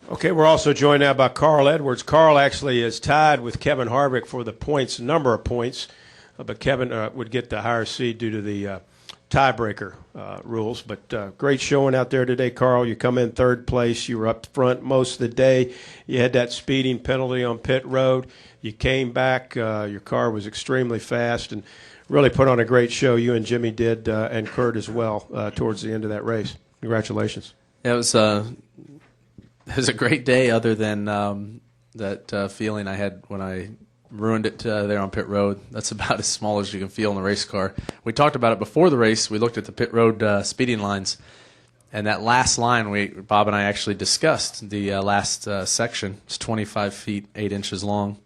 Okay, we're also joined now by Carl Edwards. Carl actually is tied with Kevin Harvick for the number of points, but Kevin would get the higher seed due to the tiebreaker rules. But great showing out there today, Carl. You come in third place. You were up front most of the day. You had that speeding penalty on pit road. You came back. Your car was extremely fast and really put on a great show. You and Jimmie did, and Kurt as well, towards the end of that race. Congratulations. Yeah, it was a great day, other than that feeling I had when I ruined it there on pit road. That's about as small as you can feel in a race car. We talked about it before the race. We looked at the pit road speeding lines, and that last line, Bob and I actually discussed the last section. It's 25 feet, 8 inches long,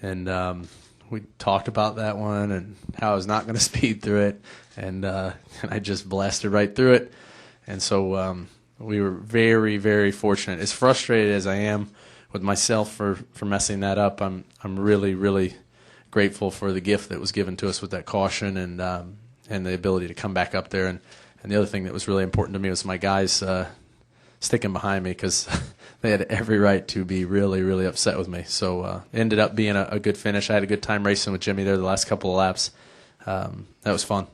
and we talked about that one and how I was not going to speed through it, and I just blasted right through it. And so we were very, very fortunate. As frustrated as I am with myself for messing that up, I'm really, really grateful for the gift that was given to us with that caution and the ability to come back up there. And the other thing that was really important to me was my guys sticking behind me, because they had every right to be really, really upset with me. So it ended up being a good finish. I had a good time racing with Jimmie there the last couple of laps. That was fun.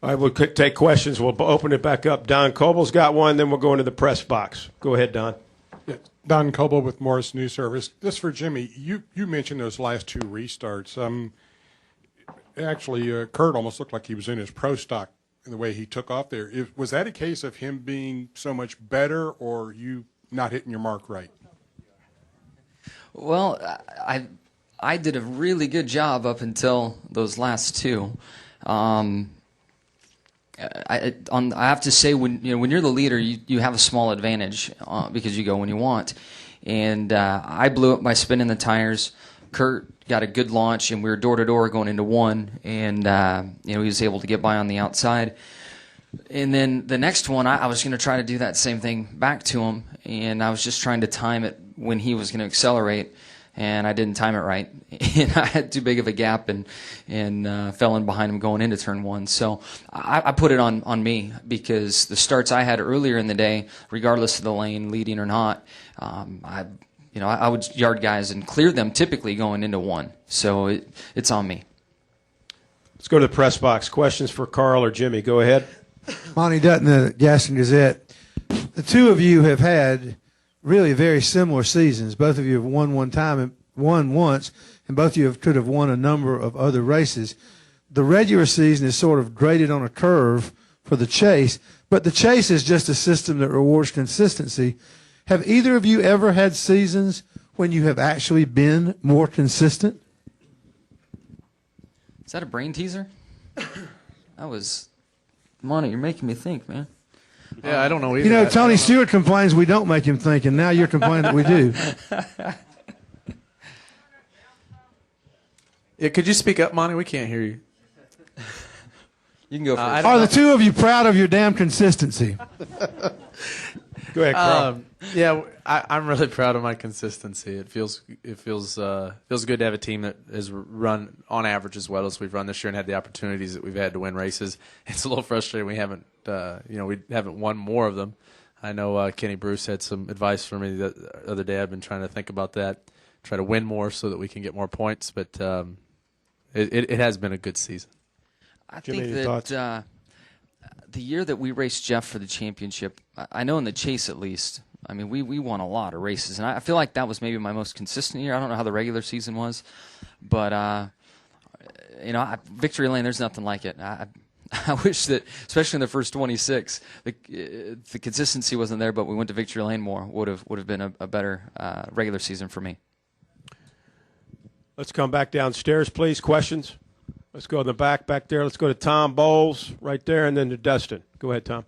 All right, we'll take questions. We'll open it back up. Don Coble's got one, then we'll go into the press box. Go ahead, Don. Yeah, Don Coble with Morris News Service. This for Jimmie. You mentioned those last two restarts. Actually, Kurt almost looked like he was in his pro stock in the way he took off there. Was that a case of him being so much better, or you not hitting your mark right? Well, I did a really good job up until those last two. I have to say, when you're the leader, you have a small advantage because you go when you want. And I blew up by spinning the tires. Kurt got a good launch, and we were door to door going into one, and he was able to get by on the outside. And then the next one, I was going to try to do that same thing back to him, and I was just trying to time it when he was going to accelerate. And I didn't time it right, and I had too big of a gap and fell in behind him going into turn one. So I put it on me, because the starts I had earlier in the day, regardless of the lane, leading or not, I would yard guys and clear them typically going into one. So it's on me. Let's go to the press box. Questions for Carl or Jimmie? Go ahead. Monty Dutton, the Gaston Gazette. The two of you have had really very similar seasons. Both of you have won one time and won once, and both of you could have won a number of other races. The regular season is sort of graded on a curve for the chase, but the chase is just a system that rewards consistency. Have either of you ever had seasons when you have actually been more consistent? Is that a brain teaser? Monty, you're making me think, man. Yeah, I don't know either. Tony Stewart complains we don't make him think, and now you're complaining that we do. Yeah, could you speak up, Monty? We can't hear you. You can go first. Are the two of you proud of your damn consistency? Go ahead, Carl. Yeah, I'm really proud of my consistency. It feels good to have a team that has run on average as well as we've run this year and had the opportunities that we've had to win races. It's a little frustrating we haven't won more of them. I know Kenny Bruce had some advice for me the other day. I've been trying to think about that, try to win more so that we can get more points. But it has been a good season. I think that the year that we raced Jeff for the championship, I know in the chase at least, I mean, we won a lot of races, and I feel like that was maybe my most consistent year. I don't know how the regular season was, but Victory Lane, there's nothing like it. I wish that, especially in the first 26, the consistency wasn't there, but we went to Victory Lane more. Would have been a better regular season for me. Let's come back downstairs, please. Questions? Let's go in the back there. Let's go to Tom Bowles right there, and then to Dustin. Go ahead, Tom.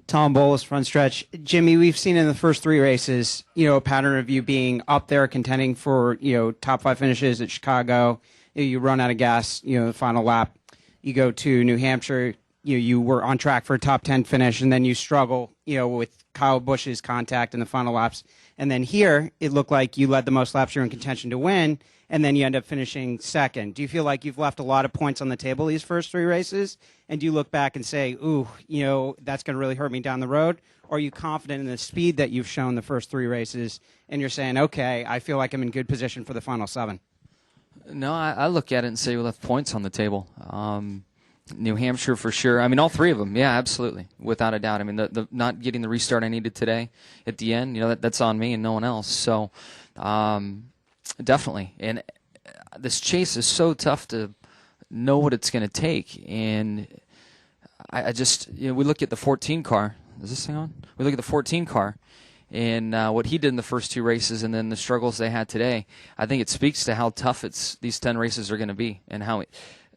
Tom Bowles, front stretch. Jimmie, we've seen in the first three races, a pattern of you being up there contending for, top 5 finishes at Chicago. You run out of gas, the final lap. You go to New Hampshire, you were on track for a top 10 finish, and then you struggle, with Kyle Busch's contact in the final laps And then here, it looked like you led the most laps, you're in contention to win, and then you end up finishing second. Do you feel like you've left a lot of points on the table these first 3 races? And do you look back and say, ooh, that's going to really hurt me down the road? Or are you confident in the speed that you've shown the first 3 races, and you're saying, okay, I feel like I'm in good position for the final 7? No, I look at it and say we left points on the table. New Hampshire for sure. I mean, all 3 of them. Yeah, absolutely, without a doubt. I mean, the not getting the restart I needed today at the end, that's on me and no one else. So, definitely. And this chase is so tough to know what it's going to take. And I just, we look at the 14 car. Is this thing on? We look at the 14 car and what he did in the first 2 races, and then the struggles they had today. I think it speaks to how tough these 10 races are going to be, and how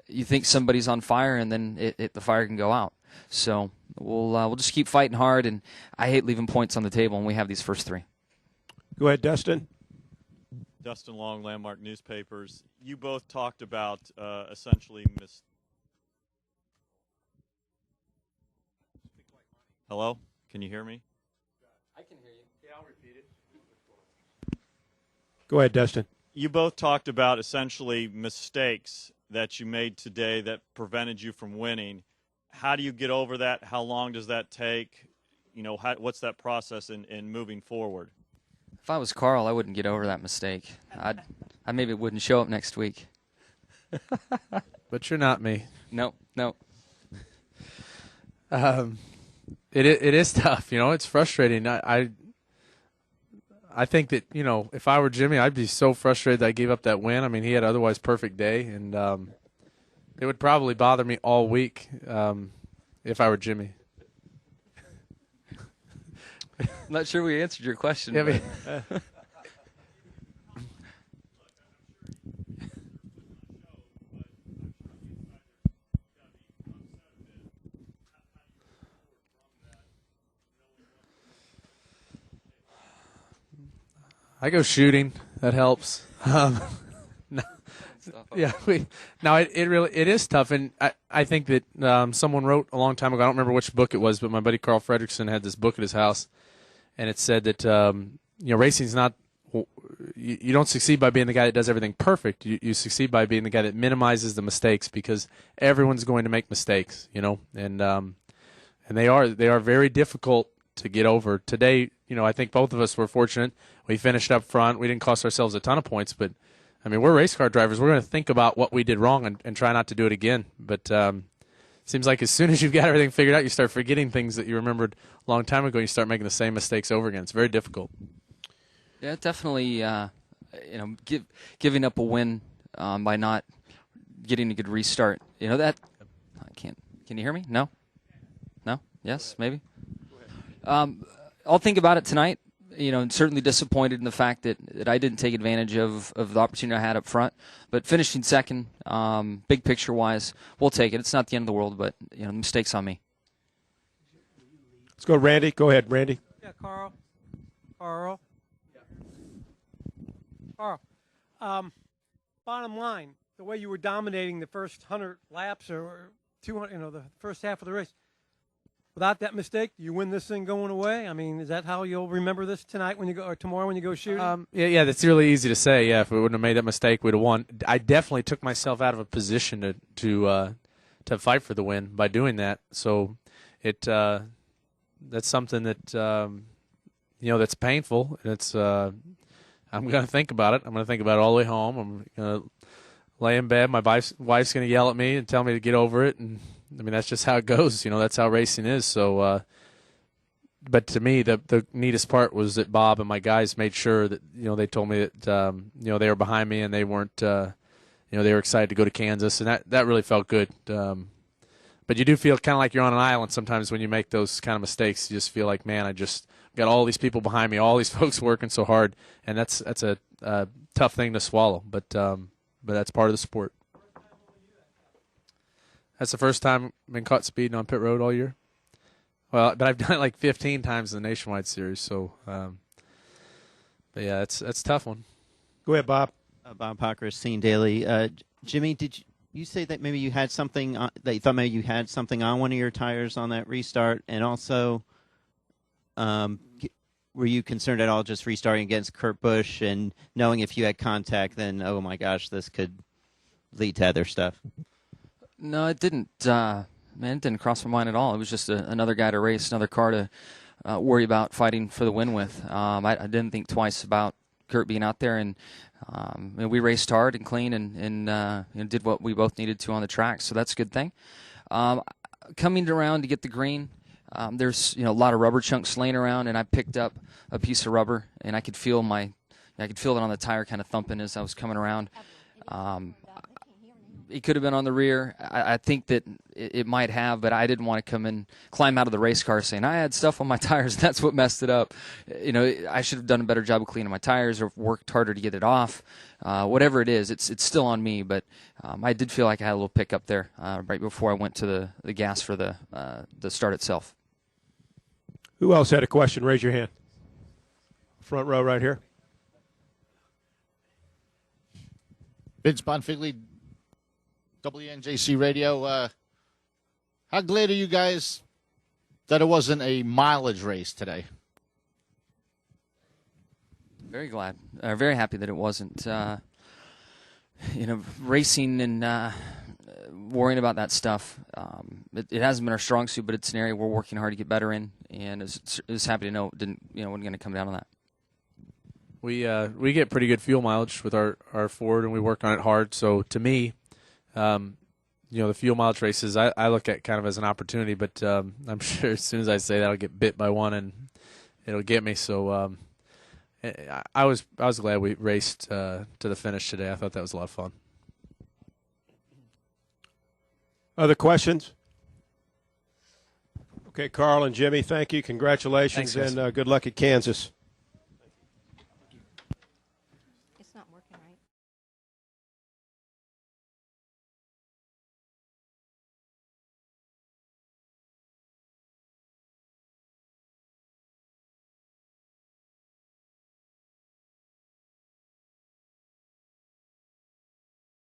you think somebody's on fire, and then the fire can go out. So we'll just keep fighting hard, and I hate leaving points on the table, and we have these first 3. Go ahead, Dustin. Dustin Long, Landmark Newspapers. You both talked about essentially Hello? Can you hear me? I can hear you. Yeah, I'll repeat it. Go ahead, Dustin. You both talked about essentially mistakes that you made today that prevented you from winning. How do you get over that? How long does that take? What's that process in moving forward? If I was Carl, I wouldn't get over that mistake. I maybe wouldn't show up next week. But you're not me. No. It is tough. It's frustrating. I think that, if I were Jimmie, I'd be so frustrated that I gave up that win. I mean, he had an otherwise perfect day, and it would probably bother me all week if I were Jimmie. I'm not sure we answered your question. Yeah, I go shooting. That helps. Yeah, it is tough, and I think that someone wrote a long time ago. I don't remember which book it was, but my buddy Carl Fredrickson had this book at his house, and it said that racing's not. You don't succeed by being the guy that does everything perfect. You succeed by being the guy that minimizes the mistakes, because everyone's going to make mistakes, and they are very difficult to get over. Today, I think both of us were fortunate. We finished up front. We didn't cost ourselves a ton of points, but I mean, we're race car drivers. We're going to think about what we did wrong and try not to do it again. But it seems like as soon as you've got everything figured out, you start forgetting things that you remembered a long time ago. And you start making the same mistakes over again. It's very difficult. Yeah, definitely. Giving up a win by not getting a good restart. That I can't. Can you hear me? No. Yes. Maybe. I'll think about it tonight. Certainly disappointed in the fact that I didn't take advantage of the opportunity I had up front. But finishing second, big picture wise, we'll take it. It's not the end of the world, but the mistake's on me. Let's go, Randy. Go ahead, Randy. Yeah, Carl. Carl. Bottom line, the way you were dominating the first 100 laps or 200, the first half of the race. Without that mistake, do you win this thing going away? I mean, is that how you'll remember this tonight when you go, or tomorrow when you go shooting? Yeah, that's really easy to say. Yeah, if we wouldn't have made that mistake, we'd have won. I definitely took myself out of a position to fight for the win by doing that. So that's something that that's painful, and it's I'm going to think about it. I'm going to think about it all the way home. I'm going to lay in bed. My wife's going to yell at me and tell me to get over it, and I mean, that's just how it goes. That's how racing is. So, but to me, the neatest part was that Bob and my guys made sure that, they told me that, they were behind me and they weren't, they were excited to go to Kansas, and that really felt good. But you do feel kind of like you're on an island sometimes when you make those kind of mistakes. You just feel like, man, I just got all these people behind me, all these folks working so hard, and that's a tough thing to swallow. But that's part of the sport. That's the first time I've been caught speeding on pit road all year. Well, but I've done it like 15 times in the Nationwide Series. So, but yeah, that's a tough one. Go ahead, Bob. Bob Parker, Scene Daily. Jimmie, did you say that maybe you had something that you thought maybe you had something on one of your tires on that restart, and also were you concerned at all just restarting against Kurt Busch and knowing if you had contact, then oh my gosh, this could lead to other stuff? No, it didn't. Man, it didn't cross my mind at all. It was just another guy to race, another car to worry about fighting for the win with. I didn't think twice about Kurt being out there, and we raced hard and clean and did what we both needed to on the track. So that's a good thing. Coming around to get the green, there's a lot of rubber chunks laying around, and I picked up a piece of rubber, and I could feel it on the tire kind of thumping as I was coming around. It could have been on the rear. I think that it might have, but I didn't want to climb out of the race car saying I had stuff on my tires. That's what messed it up. I should have done a better job of cleaning my tires or worked harder to get it off. Whatever it is, it's still on me. But I did feel like I had a little pickup there right before I went to the gas for the start itself. Who else had a question? Raise your hand. Front row right here. Vince Bonfigley, WNJC Radio. How glad are you guys that it wasn't a mileage race today? Very glad. Very happy that it wasn't. Racing and worrying about that stuff. It hasn't been our strong suit, but it's an area we're working hard to get better in. And is happy to know it wasn't going to come down to that. We get pretty good fuel mileage with our Ford, and we work on it hard. So to me, the fuel mileage races I look at kind of as an opportunity, but I'm sure as soon as I say that, I'll get bit by one and it'll get me. So I was glad we raced to the finish today. I thought that was a lot of fun. Other questions? Okay, Carl and Jimmie, thank you. Congratulations. Thanks, and good luck at Kansas.